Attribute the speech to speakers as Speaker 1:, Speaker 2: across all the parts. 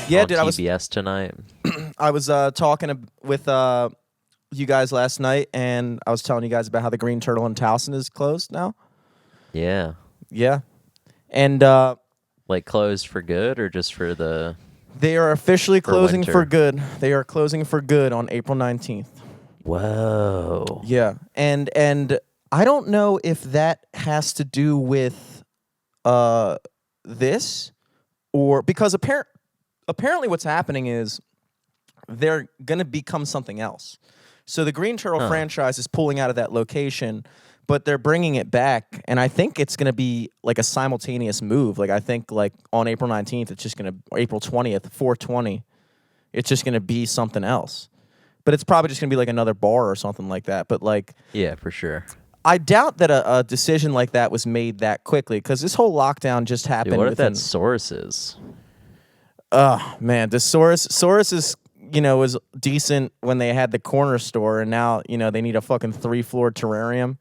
Speaker 1: Yeah,
Speaker 2: on
Speaker 1: dude,
Speaker 2: TBS tonight.
Speaker 1: I was talking with you guys last night, and I was telling you guys about how the Green Turtle in Towson is closed now.
Speaker 2: Yeah.
Speaker 1: Yeah, and
Speaker 2: Like closed for good or just for the...
Speaker 1: they are officially closing
Speaker 2: winter.
Speaker 1: for good. They are closing for good on April 19th.
Speaker 2: Whoa.
Speaker 1: Yeah, and I don't know if that has to do with this or because apparently what's happening is they're going to become something else. So the Green Turtle franchise is pulling out of that location, but they're bringing it back, and I think it's going to be like a simultaneous move. Like I think like on April 19th, it's just going to April 20th, 420, it's just going to be something else. But it's probably just going to be like another bar or something like that. But like,
Speaker 2: Yeah, for sure.
Speaker 1: I doubt that a decision like that was made that quickly because this whole lockdown just happened.
Speaker 2: Dude, what if
Speaker 1: within,
Speaker 2: that's Sources?
Speaker 1: Man, the Source is, was decent when they had the corner store, and now, they need a fucking 3-floor terrarium.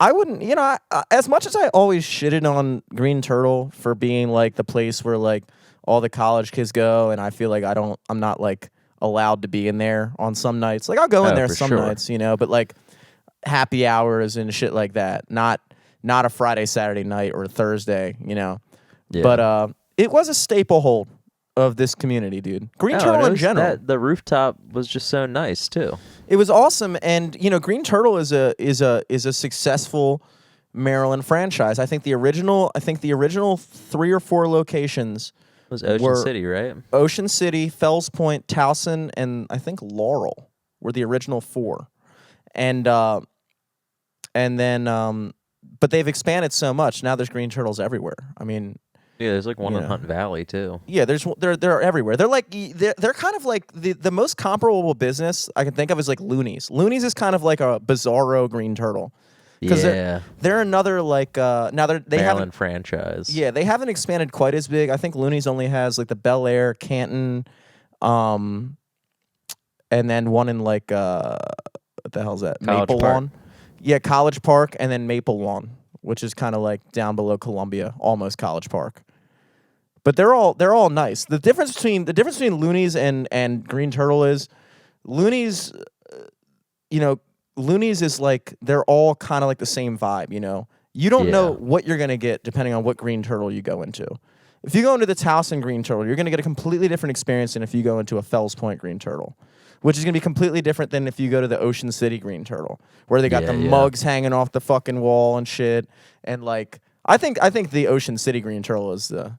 Speaker 1: I wouldn't, as much as I always shitted on Green Turtle for being like the place where like all the college kids go, and I feel like I'm not like allowed to be in there on some nights. Like I'll go in there some nights, but like happy hours and shit like that. Not a Friday, Saturday night or a Thursday, Yeah. But it was a staple hold of this community, dude. Green Turtle in general.
Speaker 2: The rooftop was just so nice too.
Speaker 1: It was awesome, and Green Turtle is a successful Maryland franchise. I think the original 3 or 4 locations
Speaker 2: It was Ocean City, right?
Speaker 1: Ocean City, Fells Point, Towson, and I think Laurel were the original 4. And then but they've expanded so much. Now there's Green Turtles everywhere. I mean,
Speaker 2: yeah, there's like one in Hunt Valley too.
Speaker 1: Yeah, they're everywhere. They're kind of like the most comparable business I can think of is like Looney's. Looney's is kind of like a bizarro Green Turtle.
Speaker 2: Yeah,
Speaker 1: they're another like now they
Speaker 2: Maryland franchise.
Speaker 1: Yeah, they haven't expanded quite as big. I think Looney's only has like the Bel Air, Canton, and then one in like what the hell's that?
Speaker 2: College
Speaker 1: Maple
Speaker 2: Park.
Speaker 1: Lawn. Yeah, College Park, and then Maple Lawn, which is kind of like down below Columbia, almost College Park. But they're all nice. The difference between Looney's and Green Turtle is Looney's, Looney's is like they're all kind of like the same vibe. You don't know what you're gonna get depending on what Green Turtle you go into. If you go into the Towson Green Turtle, you're gonna get a completely different experience than if you go into a Fells Point Green Turtle, which is gonna be completely different than if you go to the Ocean City Green Turtle, where they got the mugs hanging off the fucking wall and shit. And like, I think the Ocean City Green Turtle is the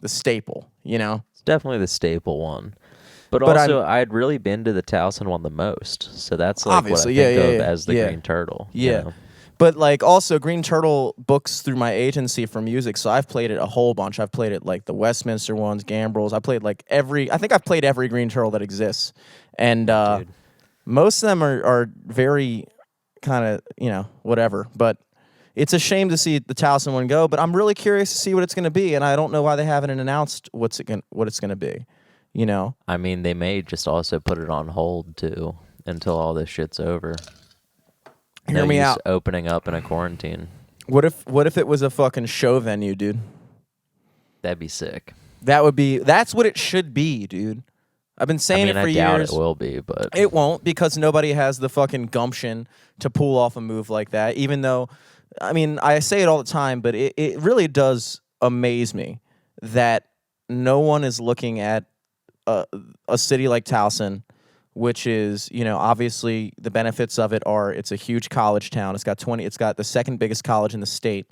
Speaker 1: staple,
Speaker 2: It's definitely the staple one. But also, I'd really been to the Towson one the most. So that's like
Speaker 1: obviously,
Speaker 2: what I think of as the Green Turtle.
Speaker 1: Yeah. But like also Green Turtle books through my agency for music, so I've played it a whole bunch. I've played it like the Westminster ones, Gambrels. I played like I think I've played every Green Turtle that exists. And most of them are very kind of, whatever. But it's a shame to see the Towson one go, but I'm really curious to see what it's going to be, and I don't know why they haven't announced what it's going to be,
Speaker 2: I mean, they may just also put it on hold, too, until all this shit's over.
Speaker 1: Hear me out.
Speaker 2: Opening up in a quarantine.
Speaker 1: What if it was a fucking show venue, dude?
Speaker 2: That'd be sick.
Speaker 1: That's what it should be, dude. I've been saying it for years.
Speaker 2: I doubt it will be, but...
Speaker 1: It won't, because nobody has the fucking gumption to pull off a move like that, even though... I mean, I say it all the time, but it really does amaze me that no one is looking at a city like Towson, which is, obviously the benefits of it are it's a huge college town. It's got the second biggest college in the state,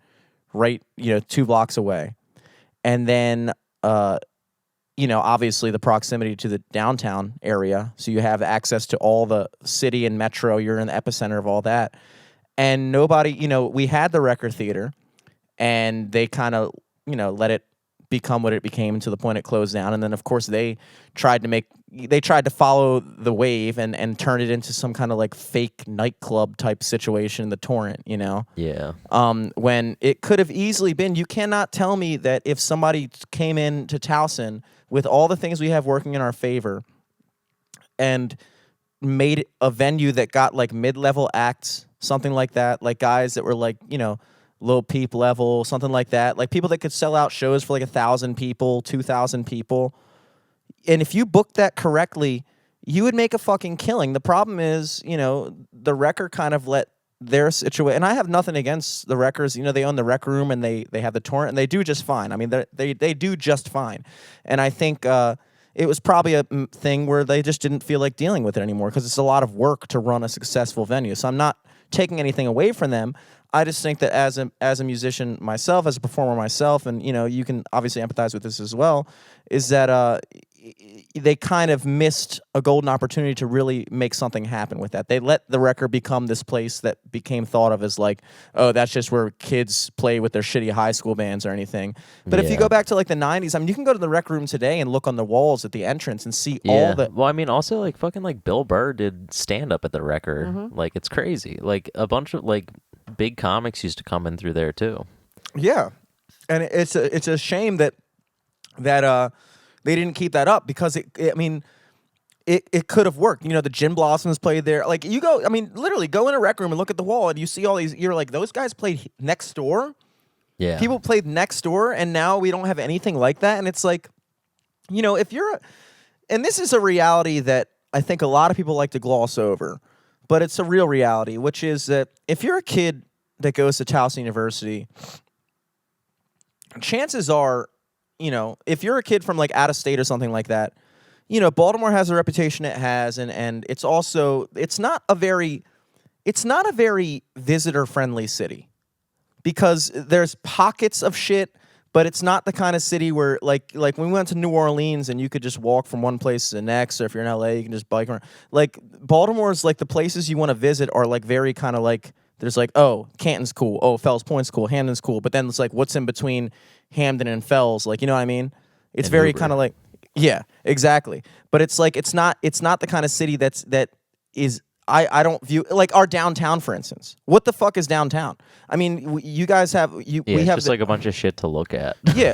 Speaker 1: right, 2 blocks away. And then, obviously the proximity to the downtown area. So you have access to all the city and metro. You're in the epicenter of all that. And nobody, we had the record theater, and they kind of, let it become what it became to the point it closed down. And then, of course, they tried to follow the wave and turn it into some kind of like fake nightclub type situation, the Torrent,
Speaker 2: Yeah.
Speaker 1: When it could have easily been, you cannot tell me that if somebody came in to Towson with all the things we have working in our favor and made a venue that got like mid-level acts, something like that, like guys that were like, low peep level, something like that. Like people that could sell out shows for like 1,000 people, 2,000 people. And if you booked that correctly, you would make a fucking killing. The problem is, the Wrecker kind of let their situation, and I have nothing against the Wreckers. They own the Rec Room and they have the torrent, and they do just fine. I mean, they do just fine. And I think it was probably a thing where they just didn't feel like dealing with it anymore because it's a lot of work to run a successful venue. So I'm not taking anything away from them. I just think that as a musician myself, as a performer myself, and you can obviously empathize with this as well, is that they kind of missed a golden opportunity to really make something happen with that. They let the Wrecker become this place that became thought of as like, oh, that's just where kids play with their shitty high school bands or anything. But if you go back to like the 90s, I mean, you can go to the Rec Room today and look on the walls at the entrance and see all the...
Speaker 2: Well, I mean, also like fucking like Bill Burr did stand-up at the Wrecker. Mm-hmm. Like, it's crazy. Like, a bunch of like big comics used to come in through there too.
Speaker 1: Yeah. And it's a shame that they didn't keep that up because it could have worked. The Gin Blossoms played there. Like literally go in a Rec Room and look at the wall and you see all these. You're like, those guys played next door.
Speaker 2: Yeah,
Speaker 1: people played next door, and now we don't have anything like that. And it's like, if you're, and this is a reality that I think a lot of people like to gloss over, but it's a real reality, which is that if you're a kid that goes to Towson University, chances are, if you're a kid from like out of state or something like that, Baltimore has the reputation it has, and it's also it's not a very visitor friendly city because there's pockets of shit, but it's not the kind of city where like when we went to New Orleans and you could just walk from one place to the next, or if you're in LA you can just bike around. Like Baltimore's like the places you want to visit are like very kind of like, there's like, oh, Canton's cool, oh, Fells Point's cool, Hamden's cool, but then it's like, what's in between Hamden and Fells? Like, you know what I mean? It's and very kind of like, yeah, exactly. But it's like it's not the kind of city that is. I don't view like our downtown, for instance. What the fuck is downtown? I mean, you guys have we have
Speaker 2: just like a bunch of shit to look at.
Speaker 1: Yeah,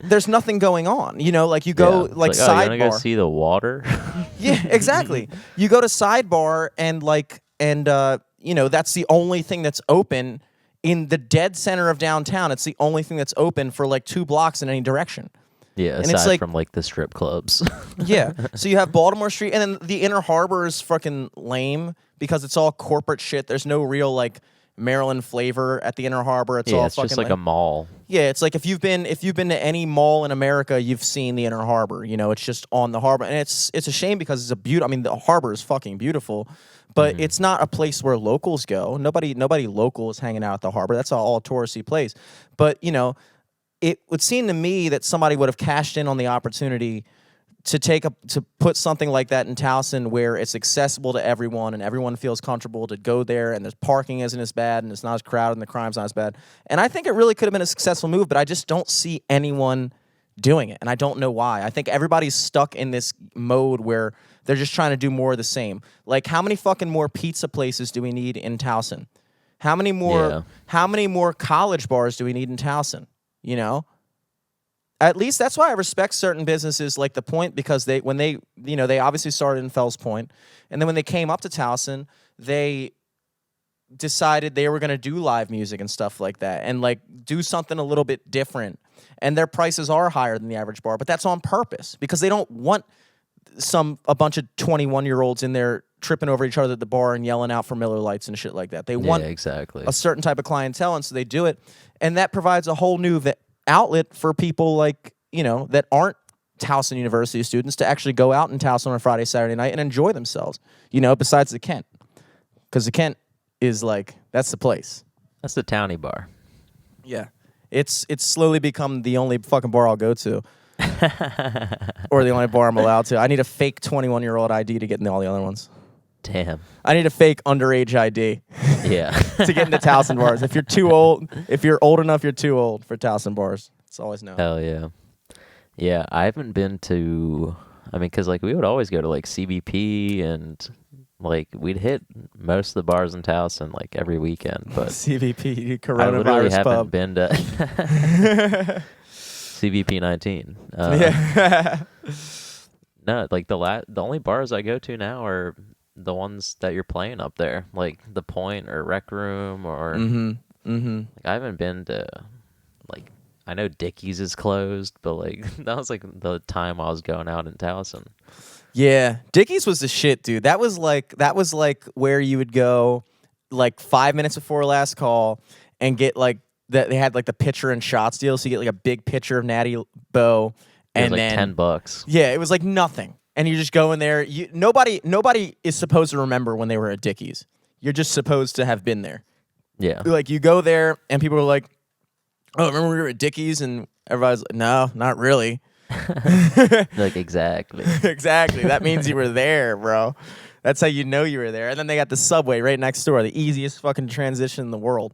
Speaker 1: there's nothing going on. Like you go like
Speaker 2: Sidebar.
Speaker 1: Sidebar.
Speaker 2: You wanna go see the water?
Speaker 1: Yeah, exactly. You go to Sidebar and that's the only thing that's open in the dead center of downtown. It's the only thing that's open for like 2 blocks in any direction.
Speaker 2: Yeah,
Speaker 1: and
Speaker 2: aside
Speaker 1: it's like,
Speaker 2: from like the strip clubs.
Speaker 1: Yeah, so you have Baltimore Street, and then the Inner Harbor is fucking lame because it's all corporate shit. There's no real like Maryland flavor at the Inner Harbor. It's all
Speaker 2: it's
Speaker 1: fucking
Speaker 2: just like a mall.
Speaker 1: Yeah, it's like if you've been to any mall in America, you've seen the Inner Harbor. It's just on the harbor, and it's a shame because it's a beautiful. I mean, the harbor is fucking beautiful, but it's not a place where locals go. Nobody local is hanging out at the harbor. That's all a touristy place. But it would seem to me that somebody would have cashed in on the opportunity to put something like that in Towson where it's accessible to everyone and everyone feels comfortable to go there, and there's parking isn't as bad and it's not as crowded and the crime's not as bad. And I think it really could have been a successful move, but I just don't see anyone doing it, and I don't know why. I think everybody's stuck in this mode where they're just trying to do more of the same. Like, how many fucking more pizza places do we need in Towson? How many more college bars do we need in Towson? At least that's why I respect certain businesses like The Point, because they obviously started in Fells Point, and then when they came up to Towson, they decided they were going to do live music and stuff like that, and like do something a little bit different. And their prices are higher than the average bar, but that's on purpose because they don't want a bunch of 21-year-olds in there tripping over each other at the bar and yelling out for Miller Lights and shit like that. They want
Speaker 2: exactly
Speaker 1: a certain type of clientele, and so they do it. And that provides a whole new outlet for people like, that aren't Towson University students to actually go out in Towson on a Friday, Saturday night and enjoy themselves, besides the Kent. Because the Kent is like, that's the place.
Speaker 2: That's the townie bar.
Speaker 1: Yeah. It's slowly become the only fucking bar I'll go to. Or the only bar I'm allowed to. I need a fake 21-year-old ID to get into all the other ones.
Speaker 2: Damn.
Speaker 1: I need a fake underage ID.
Speaker 2: Yeah.
Speaker 1: To get into Towson bars. If you're old enough, you're too old for Towson bars. It's always no.
Speaker 2: Hell yeah. Yeah, I haven't been to, because like we would always go to like CBP, and like we'd hit most of the bars in Towson like every weekend. But
Speaker 1: CBP, coronavirus
Speaker 2: I literally
Speaker 1: pub.
Speaker 2: haven't been to CBP 19.
Speaker 1: Yeah.
Speaker 2: No, like the only bars I go to now are the ones that you're playing up there, like The Point or Rec Room or
Speaker 1: Mm-hmm.
Speaker 2: Like I haven't been to like I know Dickies is closed, but like that was like the time I was going out in Towson.
Speaker 1: Yeah, Dickies was the shit, dude. That was like where you would go, like 5 minutes before last call, and get like that. They had like the pitcher and shots deal, so you get like a big pitcher of Natty Bow,
Speaker 2: It was
Speaker 1: and
Speaker 2: like
Speaker 1: then
Speaker 2: $10.
Speaker 1: yeah, it was like nothing, and you just go in there. Nobody is supposed to remember when they were at Dickies. You're just supposed to have been there.
Speaker 2: Yeah.
Speaker 1: Like you go there, and people are like, "Oh, remember we were at Dickies?" And everybody's like, "No, not really."
Speaker 2: Like exactly.
Speaker 1: Exactly. That means you were there, bro. That's how you know you were there. And then they got the subway right next door, the easiest fucking transition in the world.